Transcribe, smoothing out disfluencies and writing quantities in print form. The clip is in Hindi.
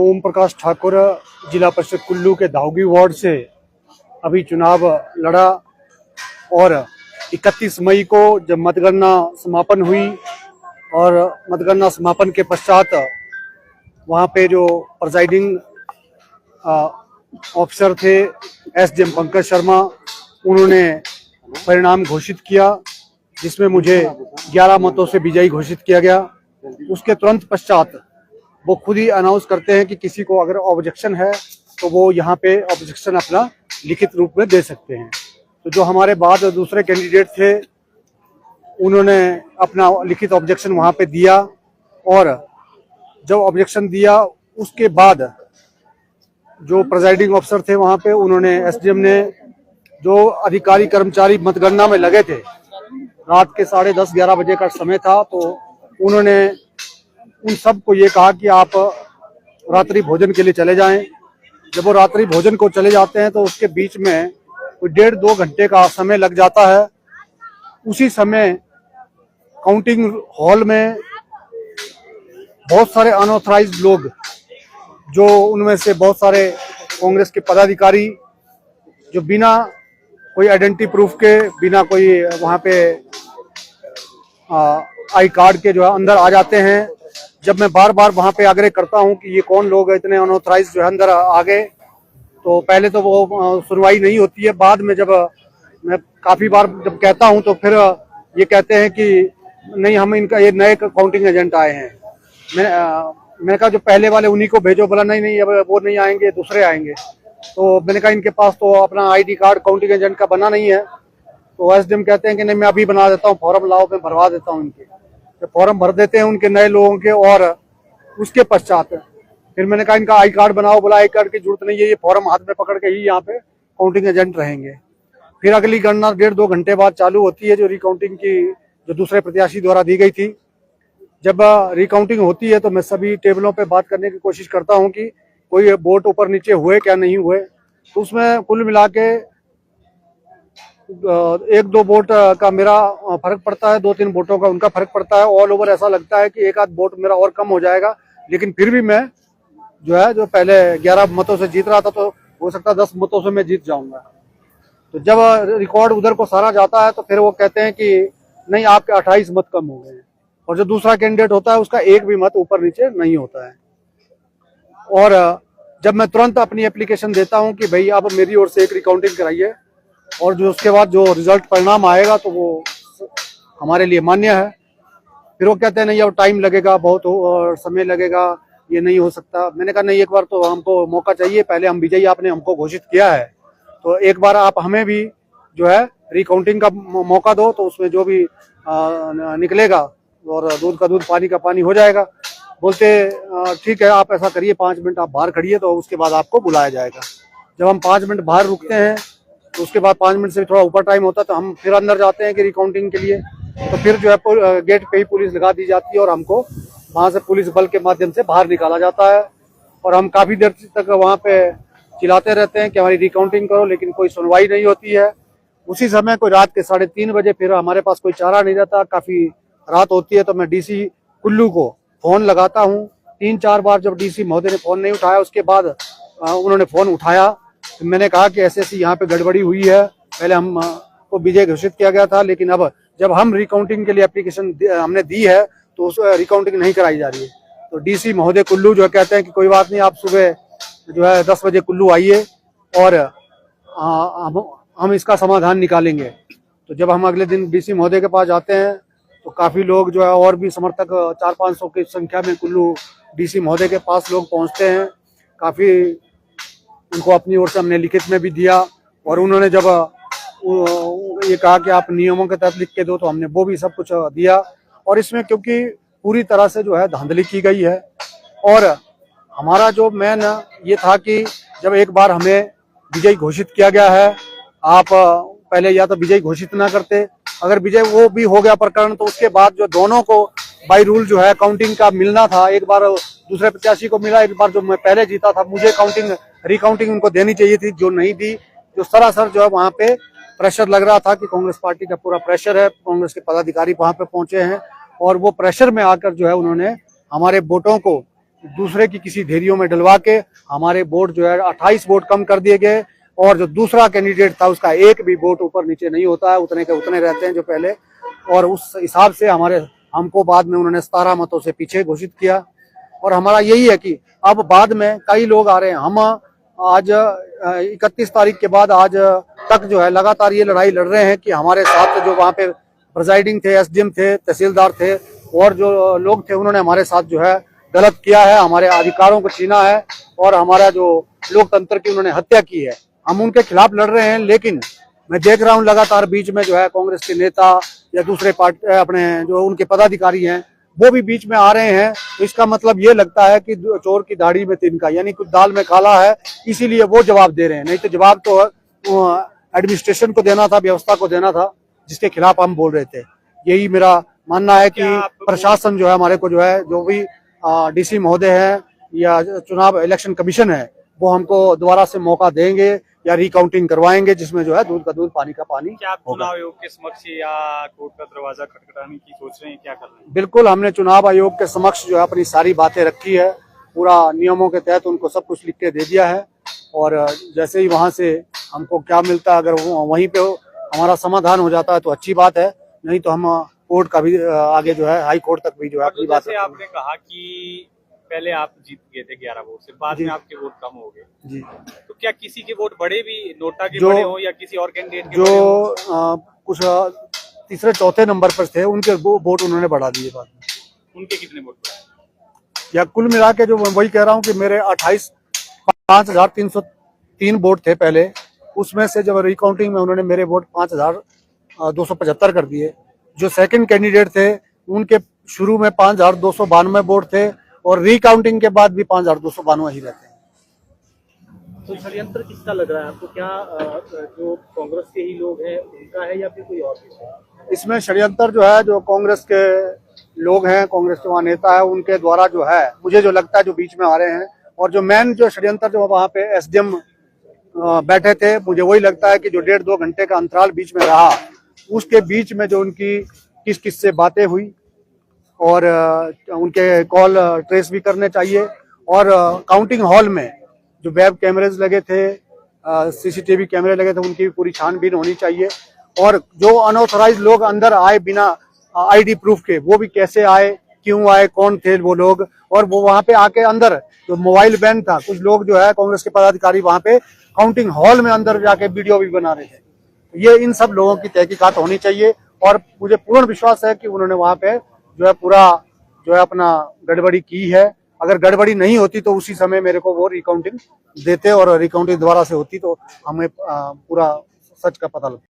ओम प्रकाश ठाकुर जिला परिषद कुल्लू के दाऊगी वार्ड से अभी चुनाव लड़ा और 31 मई को जब मतगणना समापन हुई और मतगणना समापन के पश्चात वहाँ पे जो प्रिजाइडिंग ऑफिसर थे एसडीएम पंकज शर्मा, उन्होंने परिणाम घोषित किया जिसमें मुझे 11 मतों से विजयी घोषित किया गया। उसके तुरंत पश्चात वो खुद ही अनाउंस करते हैं कि किसी को अगर ऑब्जेक्शन है तो वो यहाँ पे ऑब्जेक्शन अपना लिखित रूप में दे सकते हैं। तो जो हमारे बाद दूसरे कैंडिडेट थे उन्होंने अपना लिखित ऑब्जेक्शन वहाँ पे दिया और जब ऑब्जेक्शन दिया उसके बाद जो प्रिजाइडिंग ऑफिसर थे वहाँ पे उन्होंने एसडीएम ने जो अधिकारी कर्मचारी मतगणना में लगे थे, रात के 10:30-11 बजे का समय था, तो उन्होंने उन सबको ये कहा कि आप रात्रि भोजन के लिए चले जाएं। जब वो रात्रि भोजन को चले जाते हैं तो उसके बीच में कोई 1.5-2 घंटे का समय लग जाता है। उसी समय काउंटिंग हॉल में बहुत सारे अनऑथराइज्ड लोग, जो उनमें से बहुत सारे कांग्रेस के पदाधिकारी जो बिना कोई आइडेंटिटी प्रूफ के, बिना कोई वहाँ पे आई कार्ड के जो है अंदर आ जाते हैं। जब मैं बार बार वहाँ पे आग्रह करता हूँ कि ये कौन लोग इतने अनऑथराइज्ड जो है अंदर आ गए, तो पहले तो वो सुनवाई नहीं होती है। बाद में जब मैं काफ़ी बार जब कहता हूँ तो फिर ये कहते हैं कि नहीं, हम इनका ये नए काउंटिंग एजेंट आए हैं। मैंने कहा जो पहले वाले उन्हीं को भेजो। बोला नहीं, अब वो नहीं आएंगे, दूसरे आएंगे। तो मैंने कहा इनके पास तो अपना आईडी कार्ड काउंटिंग एजेंट का बना नहीं है। तो एसडीएम कहते हैं कि नहीं, मैं अभी बना देता हूँ, फॉर्म लाओ, मैं भरवा देता हूँ इनके। तो फॉर्म भर देते हैं उनके नए लोगों के और उसके पश्चात फिर मैंने कहा इनका आई कार्ड बनाओ। बोला आई कार्ड की जरूरत नहीं है, ये फॉर्म हाथ में पकड़ के ही यहाँ पे काउंटिंग एजेंट रहेंगे। फिर अगली गणना 1.5-2 घंटे बाद चालू होती है, जो रिकाउंटिंग की जो दूसरे प्रत्याशी द्वारा दी गई थी। जब रिकाउंटिंग होती है तो मैं सभी टेबलों पे बात करने की कोशिश करता हूं कि कोई वोट ऊपर नीचे हुए क्या नहीं हुए। तो उसमें कुल मिला के 1-2 वोट का मेरा फर्क पड़ता है, 2-3 वोटों का उनका फर्क पड़ता है। ऑल ओवर ऐसा लगता है कि 1-आध वोट मेरा और कम हो जाएगा, लेकिन फिर भी मैं जो पहले 11 मतों से जीत रहा था तो हो सकता है 10 मतों से मैं जीत जाऊंगा। तो जब रिकॉर्ड उधर को सारा जाता है तो फिर वो कहते हैं कि नहीं, आपके 28 मत कम हो गए हैं। और जो दूसरा कैंडिडेट होता है उसका एक भी मत ऊपर नीचे नहीं होता है। और जब मैं तुरंत अपनी एप्लीकेशन देता हूं कि भाई अब मेरी ओर से एक रिकाउंटिंग कराइए और जो उसके बाद जो रिजल्ट परिणाम आएगा तो वो हमारे लिए मान्य है, फिर वो कहते हैं नहीं, अब टाइम लगेगा, बहुत और समय लगेगा, ये नहीं हो सकता। मैंने कहा नहीं, एक बार तो हमको मौका चाहिए, पहले हम विजयी आपने हमको घोषित किया है, तो एक बार आप हमें भी जो है रिकाउंटिंग का मौका दो, तो उसमें जो भी निकलेगा और दूध का दूध पानी का पानी हो जाएगा। बोलते ठीक है, आप ऐसा करिए, 5 मिनट आप बाहर खड़िए, तो उसके बाद आपको बुलाया जाएगा। जब हम 5 मिनट बाहर रुकते हैं तो उसके बाद 5 मिनट से थोड़ा ऊपर टाइम होता है तो हम फिर अंदर जाते हैं कि रिकाउंटिंग के लिए। तो फिर जो है गेट पे ही पुलिस लगा दी जाती है और हमको वहाँ से पुलिस बल के माध्यम से बाहर निकाला जाता है। और हम काफ़ी देर तक वहाँ पे चिल्लाते रहते हैं कि हमारी रिकाउंटिंग करो, लेकिन कोई सुनवाई नहीं होती है। उसी समय कोई रात के 3:30 बजे फिर हमारे पास कोई चारा नहीं रहता, काफ़ी रात होती है, तो मैं डीसी कुल्लू को फ़ोन लगाता हूँ। 3-4 बार जब डीसी महोदय ने फ़ोन नहीं उठाया, उसके बाद उन्होंने फ़ोन उठाया। तो मैंने कहा कि ऐसी यहाँ पे गड़बड़ी हुई है, पहले हम को विजय घोषित किया गया था, लेकिन अब जब हम रिकाउंटिंग के लिए एप्लीकेशन हमने दी है तो उस रिकाउंटिंग नहीं कराई जा रही है। तो डीसी महोदय कुल्लू जो कहते हैं कि कोई बात नहीं, आप सुबह जो है 10 बजे कुल्लू आइए और हम इसका समाधान निकालेंगे। तो जब हम अगले दिन डीसी महोदय के पास जाते हैं तो काफ़ी लोग जो है और भी समर्थक 400-500 की संख्या में कुल्लू डीसी महोदय के पास लोग पहुंचते हैं। काफ़ी उनको अपनी ओर से हमने लिखित में भी दिया और उन्होंने जब ये कहा कि आप नियमों के तहत लिख के दो, तो हमने वो भी सब कुछ दिया। और इसमें क्योंकि पूरी तरह से जो है धांधली की गई है और हमारा जो मेन ये था कि जब एक बार हमें विजयी घोषित किया गया है, आप पहले या तो विजयी घोषित ना करते, अगर विजय वो भी हो गया प्रकरण, तो उसके बाद जो दोनों को बाई रूल जो है काउंटिंग का मिलना था, एक बार दूसरे प्रत्याशी को मिला, एक बार जो मैं पहले जीता था मुझे रिकाउंटिंग उनको देनी चाहिए थी, जो नहीं दी। जो सरासर जो है वहाँ पे प्रेशर लग रहा था कि कांग्रेस पार्टी का पूरा प्रेशर है, कांग्रेस के पदाधिकारी वहाँ पे पहुंचे हैं और वो प्रेशर में आकर जो है उन्होंने हमारे वोटों को दूसरे की किसी ढेरियों में डलवा के हमारे वोट जो है 28 वोट कम कर दिए गए। और जो दूसरा कैंडिडेट था उसका एक भी वोट ऊपर नीचे नहीं होता है, उतने के उतने रहते हैं जो पहले। और उस हिसाब से हमको बाद में उन्होंने 17 मतों से पीछे घोषित किया। और हमारा यही है कि अब बाद में कई लोग आ रहे हैं, हम आज 31 तारीख के बाद आज तक जो है लगातार ये लड़ाई लड़ रहे हैं कि हमारे साथ जो वहाँ पे प्रिजाइडिंग थे, एसडीएम थे, तहसीलदार थे और जो लोग थे, उन्होंने हमारे साथ जो है गलत किया है, हमारे अधिकारों को छीना है और हमारा जो लोकतंत्र की उन्होंने हत्या की है। हम उनके खिलाफ लड़ रहे हैं, लेकिन मैं देख रहा हूं लगातार बीच में जो है कांग्रेस के नेता या दूसरे पार्टी अपने जो उनके पदाधिकारी हैं वो भी बीच में आ रहे हैं। तो इसका मतलब ये लगता है कि चोर की दाढ़ी में तिनका, यानी कुछ दाल में काला है, इसीलिए वो जवाब दे रहे हैं। नहीं तो जवाब तो एडमिनिस्ट्रेशन को देना था, व्यवस्था को देना था, जिसके खिलाफ हम बोल रहे थे। यही मेरा मानना है कि प्रशासन जो है हमारे को जो है, जो भी डीसी महोदय है या चुनाव इलेक्शन कमीशन है, वो हमको दोबारा से मौका देंगे या रिकाउंटिंग करवाएंगे, जिसमें जो है दूध का दूध पानी का पानी। क्या आप चुनाव आयोग के समक्ष या कोर्ट का दरवाजा खटखटाने की सोच रहे हैं, क्या कर रहे हैं? बिल्कुल, हमने चुनाव आयोग के समक्ष जो है अपनी सारी बातें रखी है, पूरा नियमों के तहत उनको सब कुछ लिख के दे दिया है। और जैसे ही वहां से हमको क्या मिलता है, अगर वहीं पे हमारा समाधान हो जाता है तो अच्छी बात है, नहीं तो हम कोर्ट का भी आगे जो है हाई कोर्ट तक भी जो है अपनी बात। जैसे आपने कहा कि पहले आप जीत गए थे 11 वोट से, बाद में आपके वोट कम हो गए जी, तो क्या किसी के वोट बढ़े भी, नोटा के बढ़े हो या किसी और कैंडिडेट के? जो कुछ तीसरे चौथे नंबर पर थे उनके वोट उन्होंने बढ़ा दिए बाद में। उनके कितने वोट बढ़े? या कुल मिला के जो वही कह रहा हूँ कि मेरे 5,303 वोट थे पहले, उसमें से जब रिकाउंटिंग में उन्होंने मेरे वोट 5,275 कर दिए। जो सेकंड कैंडिडेट थे उनके शुरू में 5,292 वोट थे और रिकाउंटिंग के बाद भी 5,292 ही रहते हैं। तो षड्यंत्र किसका लग रहा है आपको? क्या जो कांग्रेस के ही लोग हैं उनका है या फिर कोई और भी है? इसमें षड्यंत्र जो है, जो कांग्रेस के लोग हैं, कांग्रेस के वहाँ नेता है, उनके द्वारा जो है, मुझे जो लगता है जो बीच में आ रहे हैं। और जो मेन जो षड्यंत्र जो वहाँ पे एसडीएम बैठे थे, मुझे वही लगता है कि जो 1.5-2 घंटे का अंतराल बीच में रहा, उसके बीच में जो उनकी किस किस से बातें हुई और उनके कॉल ट्रेस भी करने चाहिए। और काउंटिंग हॉल में जो वेब कैमरेज लगे थे, सीसीटीवी कैमरे लगे थे, उनकी पूरी छानबीन होनी चाहिए। और जो अनऑथराइज लोग अंदर आए बिना आईडी प्रूफ के, वो भी कैसे आए, क्यों आए, कौन थे वो लोग। और वो वहां पे आके अंदर जो मोबाइल बैन था, कुछ लोग जो है कांग्रेस के पदाधिकारी वहां पे काउंटिंग हॉल में अंदर जाके वीडियो भी बना रहे थे। ये इन सब लोगों की तहकीकात होनी चाहिए और मुझे पूर्ण विश्वास है कि उन्होंने वहां पे जो है पूरा जो है अपना गड़बड़ी की है। अगर गड़बड़ी नहीं होती तो उसी समय मेरे को वो रिकाउंटिंग देते और रिकाउंटिंग दोबारा से होती तो हमें पूरा सच का पता लगता।